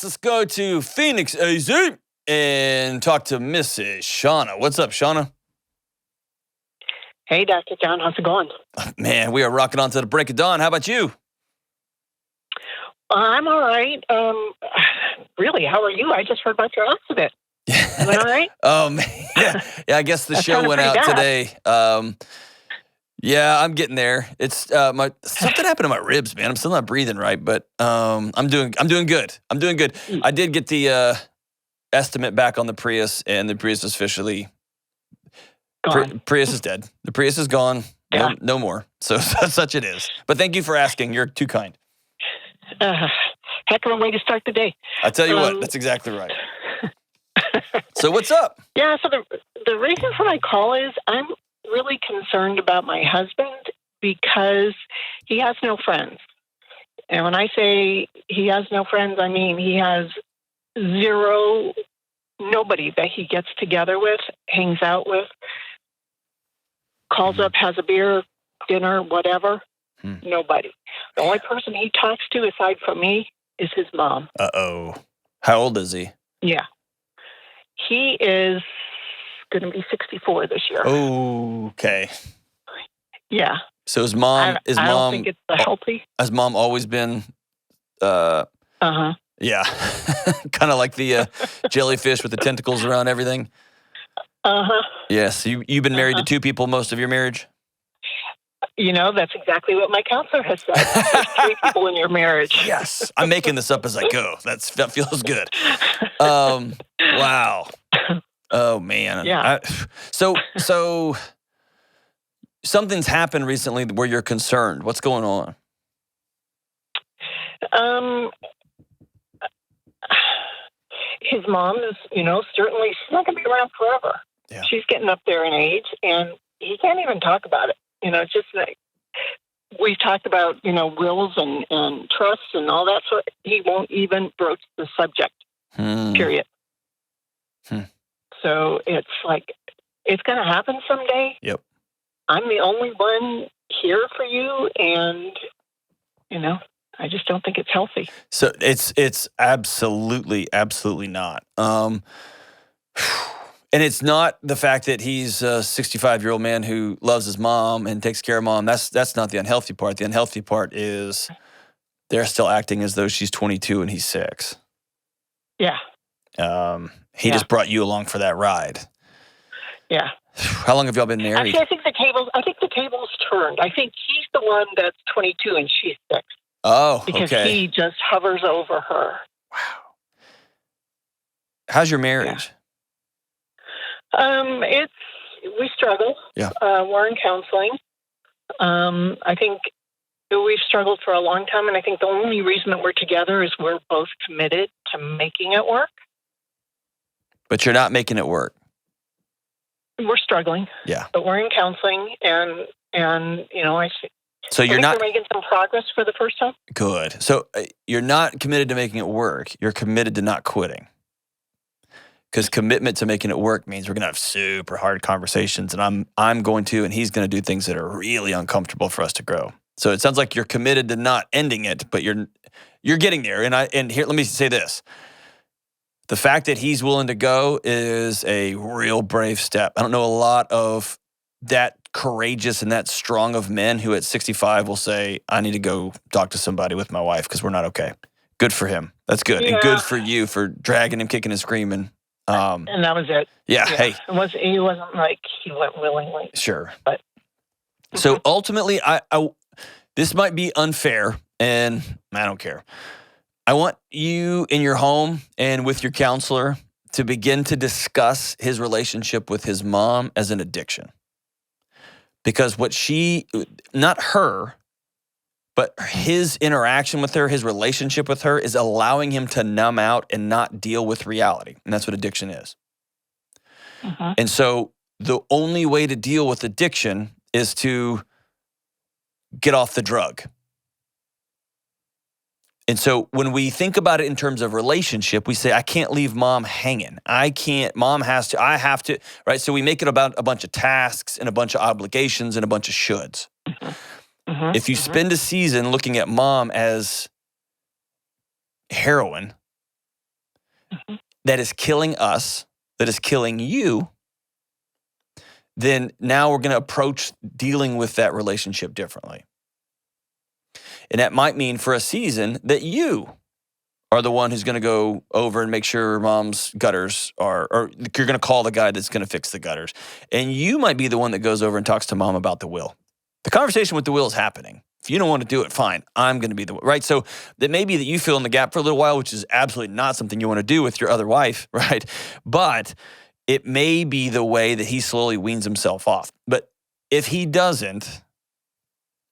let's go to Phoenix, AZ, and talk to Mrs. Shauna. What's up, Shauna? Hey, Dr. John, how's it going? Man, we are rocking on to the break of dawn. How about you? I'm all right. Really, how are you? I just heard about your accident. You all right? Yeah, I guess the show went out today. Yeah, I'm getting there. It's something happened to my ribs, man. I'm still not breathing right, but I'm doing good. I'm doing good. I did get the estimate back on the Prius, and the Prius is officially gone. Prius is dead. The Prius is gone. Yeah. No more. So such it is. But thank you for asking. You're too kind. Heck of a way to start the day. I tell you what, that's exactly right. So what's up? Yeah, so the reason for my call is I'm really concerned about my husband because he has no friends. And when I say he has no friends, I mean he has nobody that he gets together with, hangs out with, calls up, has a beer, dinner, whatever. Nobody. The only person he talks to aside from me is his mom. Uh-oh. How old is he? Yeah. He is going to be 64 this year. Oh, okay. Yeah. So his mom, I don't think it's healthy. Has mom always been, yeah, kind of like the jellyfish with the tentacles around everything? Yes. You've been married to two people most of your marriage? You know, that's exactly what my counselor has said. There's 3 people in your marriage. Yes. I'm making this up as I go. That feels good. Wow. Oh, man. Yeah. So something's happened recently where you're concerned. What's going on? His mom is, certainly she's not going to be around forever. Yeah. She's getting up there in age, and he can't even talk about it. Just like we've talked about, wills and trusts and all that sort. He won't even broach the subject. Period. So it's like it's going to happen someday. Yep. I'm the only one here for you, and I just don't think it's healthy. So it's absolutely not. And it's not the fact that he's a 65-year-old man who loves his mom and takes care of mom. That's not the unhealthy part. The unhealthy part is they're still acting as though she's 22 and he's 6. Yeah. He just brought you along for that ride. Yeah. How long have y'all been married? Actually, I think the tables turned. I think he's the one that's 22 and she's 6. Oh, because okay. he just hovers over her. Wow. How's your marriage? We struggle. Yeah. We're in counseling. I think we've struggled for a long time, and I think the only reason that we're together is we're both committed to making it work. But you're not making it work. We're struggling. Yeah. But we're in counseling, and So you're not we're making some progress for the first time. Good. So you're not committed to making it work. You're committed to not quitting. Because commitment to making it work means we're going to have super hard conversations, and I'm going to, and he's going to do things that are really uncomfortable for us to grow. So it sounds like you're committed to not ending it, but you're getting there. And here, let me say this: the fact that he's willing to go is a real brave step. I don't know a lot of that courageous and that strong of men who at 65 will say, "I need to go talk to somebody with my wife because we're not okay." Good for him. That's good, and good for you for dragging him, kicking and screaming. And that was it. Yeah. Hey, he wasn't like he went willingly. Sure. But so ultimately, I this might be unfair, and I don't care. I want you in your home and with your counselor to begin to discuss his relationship with his mom as an addiction, because not her, but his interaction with her, his relationship with her is allowing him to numb out and not deal with reality. And that's what addiction is. And so the only way to deal with addiction is to get off the drug. And so when we think about it in terms of relationship, we say, I can't leave mom hanging. I have to, right? So we make it about a bunch of tasks and a bunch of obligations and a bunch of shoulds. If you spend a season looking at mom as heroin, that is killing us, that is killing you, then now we're going to approach dealing with that relationship differently. And that might mean for a season that you are the one who's going to go over and make sure mom's gutters or you're going to call the guy that's going to fix the gutters. And you might be the one that goes over and talks to mom about the will. The conversation with the will is happening. If you don't want to do it, fine. I'm going to be the one, right? So that may be that you fill in the gap for a little while, which is absolutely not something you want to do with your other wife, right? But it may be the way that he slowly weans himself off. But if he doesn't,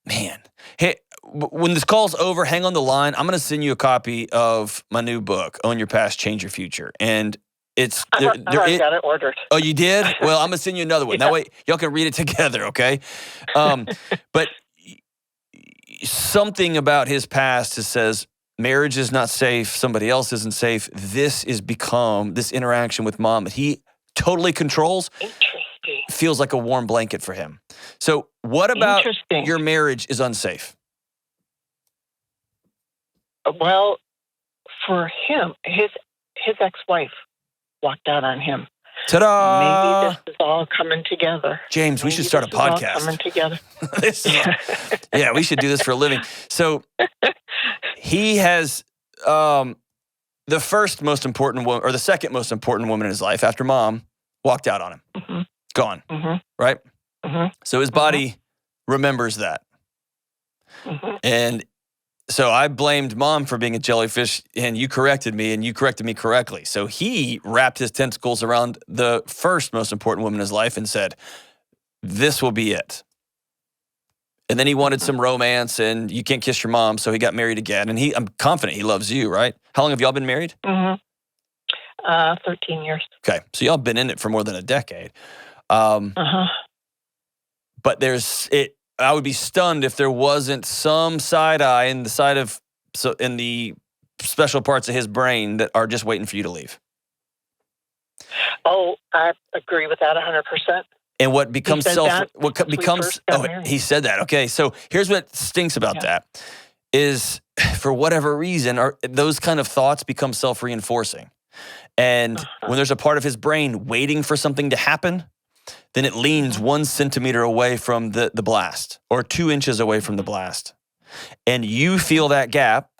man, hey, when this call's over, hang on the line. I'm going to send you a copy of my new book, Own Your Past, Change Your Future. And it's... I got it ordered. Oh, you did? Well, I'm going to send you another one. Yeah. That way y'all can read it together, okay? But something about his past that says marriage is not safe, somebody else isn't safe. This interaction with mom that he totally controls feels like a warm blanket for him. So what about your marriage is unsafe? Well, for him, his ex-wife walked out on him. Ta-da! Maybe this is all coming together. James, we should start a podcast. All coming together. Yeah, we should do this for a living. So he has the first most important woman, or the second most important woman in his life after mom, walked out on him. Gone, right? So his body remembers that. And so I blamed mom for being a jellyfish, and you corrected me, and you corrected me correctly. So he wrapped his tentacles around the first most important woman in his life and said, this will be it. And then he wanted some romance, and you can't kiss your mom, so he got married again. And I'm confident he loves you, right? How long have y'all been married? 13 years. Okay, so y'all been in it for more than a decade. But I would be stunned if there wasn't some side eye in the special parts of his brain that are just waiting for you to leave. Oh, I agree with that 100%. And what becomes he said that. Okay, so here's what stinks about that is for whatever reason, those kind of thoughts become self-reinforcing. And when there's a part of his brain waiting for something to happen, then it leans 1 centimeter away from the blast or 2 inches away from the blast. And you feel that gap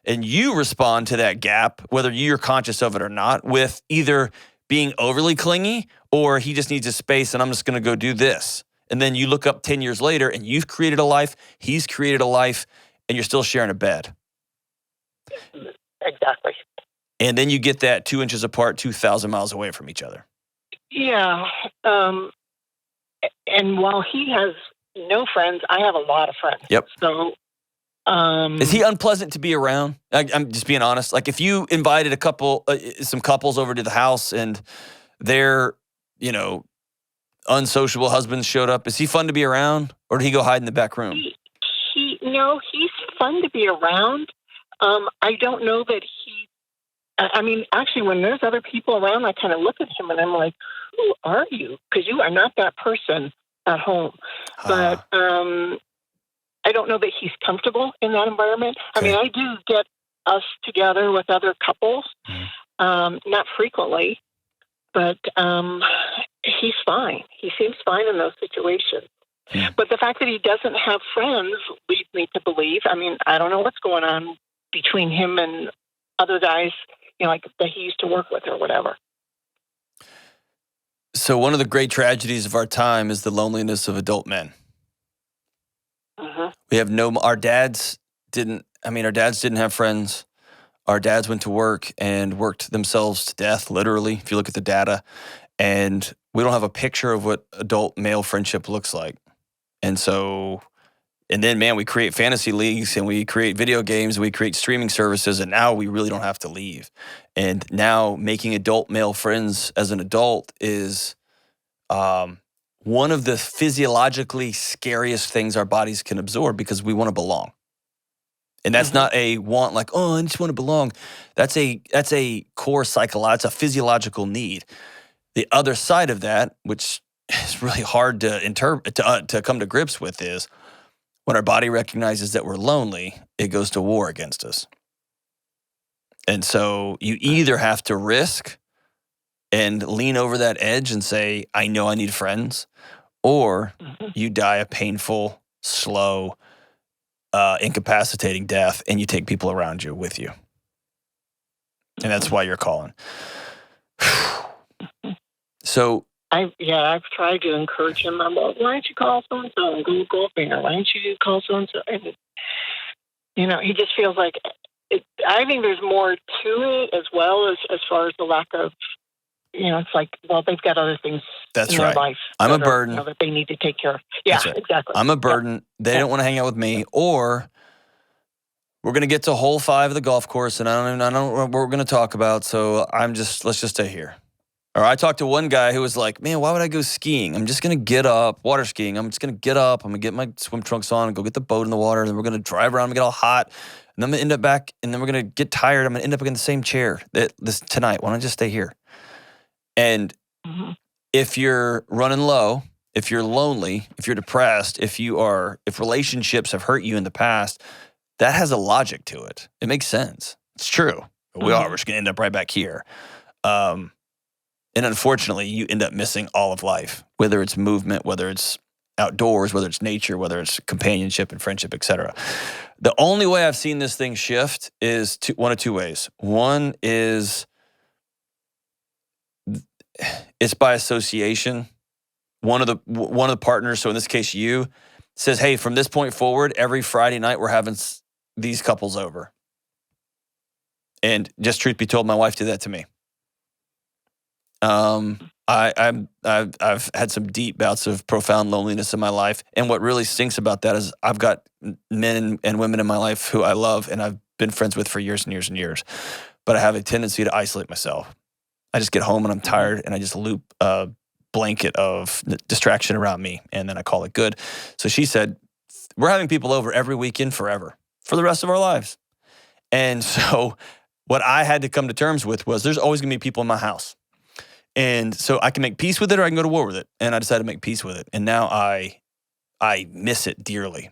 and you respond to that gap, whether you're conscious of it or not, with either being overly clingy or he just needs a space and I'm just going to go do this. And then you look up 10 years later and you've created a life, he's created a life, and you're still sharing a bed. Exactly. And then you get that 2 inches apart, 2,000 miles away from each other. Yeah. And while he has no friends, I have a lot of friends. Yep. So, is he unpleasant to be around? I'm just being honest. Like if you invited some couples over to the house and their, unsociable husbands showed up, is he fun to be around or did he go hide in the back room? He's fun to be around. I don't know that actually, when there's other people around, I kind of look at him and I'm like, who are you? Because you are not that person at home. But I don't know that he's comfortable in that environment. Okay. I do get us together with other couples, not frequently, but he's fine. He seems fine in those situations. But the fact that he doesn't have friends leads me to believe, I don't know what's going on between him and other guys, like that he used to work with or whatever. So one of the great tragedies of our time is the loneliness of adult men. We have our dads didn't have friends. Our dads went to work and worked themselves to death, literally, if you look at the data. And we don't have a picture of what adult male friendship looks like. And then, man, we create fantasy leagues and we create video games, we create streaming services, and now we really don't have to leave. And now making adult male friends as an adult is one of the physiologically scariest things our bodies can absorb because we want to belong. And that's not a want like, oh, I just want to belong. That's a core it's a physiological need. The other side of that, which is really hard to interpret, to come to grips with, is when our body recognizes that we're lonely, it goes to war against us. And so you either have to risk and lean over that edge and say, I know I need friends, or you die a painful, slow, incapacitating death, and you take people around you with you. And that's why you're calling. So I've tried to encourage him. I'm like, why don't you call so and so and go golfing, or why don't you call so and so? And he just feels like I think there's more to it as well as far as the lack of. It's like, well, they've got other things in their life. I'm a burden that they need to take care of. Yeah, right. Exactly. I'm a burden. They don't want to hang out with me, or we're going to get to hole 5 of the golf course, and I don't know what we're going to talk about. So let's just stay here. Or I talked to one guy who was like, man, why would I go skiing? I'm just going to get up, water skiing. I'm just going to get up. I'm going to get my swim trunks on and go get the boat in the water. And then we're going to drive around and get all hot. And then I'm going to end up back, and then we're going to get tired. I'm going to end up in the same chair tonight. Why don't I just stay here? And if you're running low, if you're lonely, if you're depressed, if relationships have hurt you in the past, that has a logic to it. It makes sense. It's true. We're just going to end up right back here. And unfortunately, you end up missing all of life, whether it's movement, whether it's outdoors, whether it's nature, whether it's companionship and friendship, etc. The only way I've seen this thing shift is one of two ways. One is it's by association. One of the partners, so in this case you, says, hey, from this point forward, every Friday night we're having these couples over. And just truth be told, my wife did that to me. I've had some deep bouts of profound loneliness in my life, and what really stinks about that is I've got men and women in my life who I love and I've been friends with for years and years and years, but I have a tendency to isolate myself. I just get home and I'm tired, and I just loop a blanket of distraction around me, and then I call it good. So she said, we're having people over every weekend forever, for the rest of our lives. And so what I had to come to terms with was there's always going to be people in my house. And so I can make peace with it, or I can go to war with it. And I decided to make peace with it. And now I miss it dearly.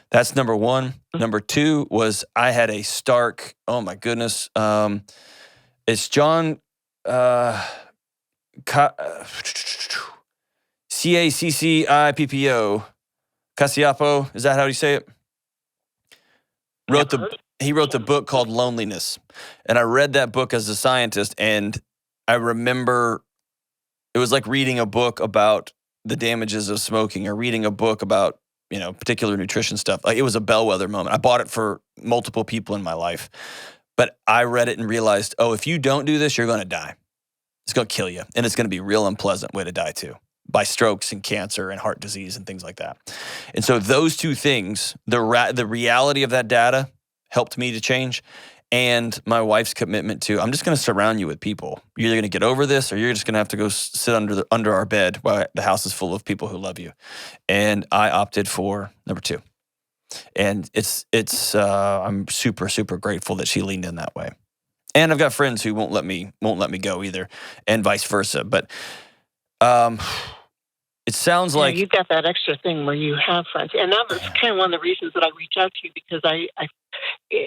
That's number one. Number two was I had a stark, oh my goodness. It's John Caccippo. Cassiapo, is that how you say it? He wrote the book called Loneliness. And I read that book as a scientist, and I remember it was like reading a book about the damages of smoking, or reading a book about, particular nutrition stuff. Like, it was a bellwether moment. I bought it for multiple people in my life, but I read it and realized, if you don't do this, you're going to die. It's going to kill you. And it's going to be a real unpleasant way to die too, by strokes and cancer and heart disease and things like that. And so those two things, the reality of that data helped me to change. And my wife's commitment to, I'm just going to surround you with people. You're either going to get over this, or you're just going to have to go sit under our bed while the house is full of people who love you. And I opted for number two. And I'm super, super grateful that she leaned in that way. And I've got friends who won't let me go either, and vice versa. But it sounds like you've got that extra thing where you have friends, and that was kind of one of the reasons that I reached out to you, because I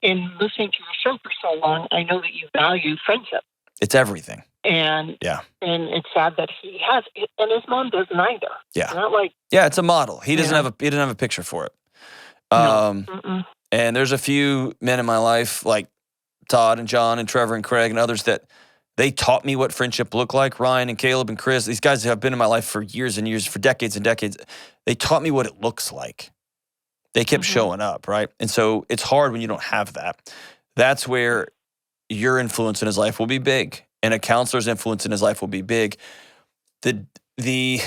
in listening to your show for so long, I know that you value friendship. It's everything. And it's sad that he has, and his mom doesn't either. Yeah, not like it's a model. He doesn't have a picture for it. No. And there's a few men in my life like Todd and John and Trevor and Craig and others that they taught me what friendship looked like. Ryan and Caleb and Chris, these guys have been in my life for years and years, for decades and decades. They taught me what it looks like. They kept showing up, right? And so it's hard when you don't have that. That's where your influence in his life will be big, and a counselor's influence in his life will be big. The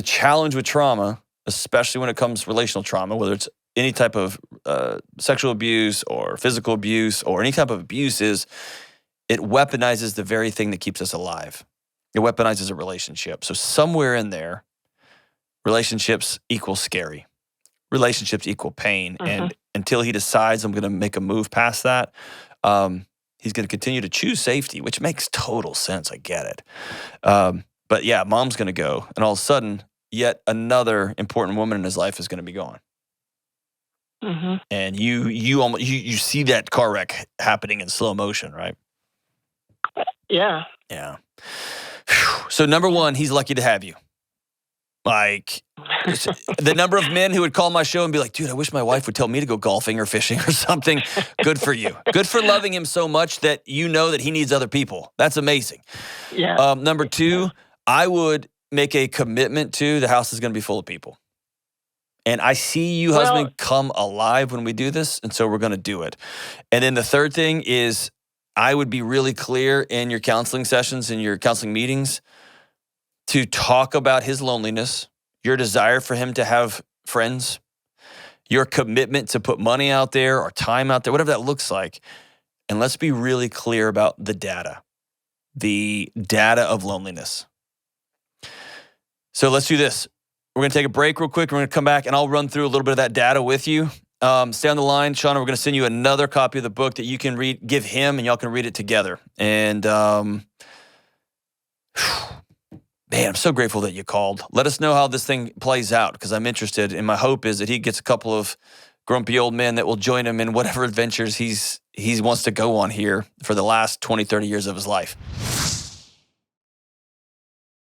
challenge with trauma, especially when it comes to relational trauma, whether it's any type of sexual abuse or physical abuse or any type of abuse, is it weaponizes the very thing that keeps us alive. It weaponizes a relationship. So somewhere in there, relationships equal scary. Relationships equal pain. And until he decides I'm going to make a move past that, he's going to continue to choose safety, which makes total sense. I get it. But yeah, mom's going to go. And all of a sudden, yet another important woman in his life is going to be gone. Mm-hmm. And you see that car wreck happening in slow motion, right? Yeah. Yeah. So number one, he's lucky to have you. Like the number of men who would call my show and be like, dude, I wish my wife would tell me to go golfing or fishing or something. Good for you. Good for loving him so much that you know that he needs other people. That's amazing. Yeah. Number two, I would make a commitment to the house is going to be full of people. And I see you, husband, come alive when we do this. And so we're going to do it. And then the third thing is I would be really clear in your counseling sessions, in your counseling meetings, to talk about his loneliness, your desire for him to have friends, your commitment to put money out there or time out there, whatever that looks like. And let's be really clear about the data of loneliness. So let's do this. We're going to take a break real quick. We're going to come back and I'll run through a little bit of that data with you. Stay on the line, Shauna. We're going to send you another copy of the book that you can read, give him, and y'all can read it together. And man, I'm so grateful that you called. Let us know how this thing plays out because I'm interested. And my hope is that he gets a couple of grumpy old men that will join him in whatever adventures he wants to go on here for the last 20, 30 years of his life.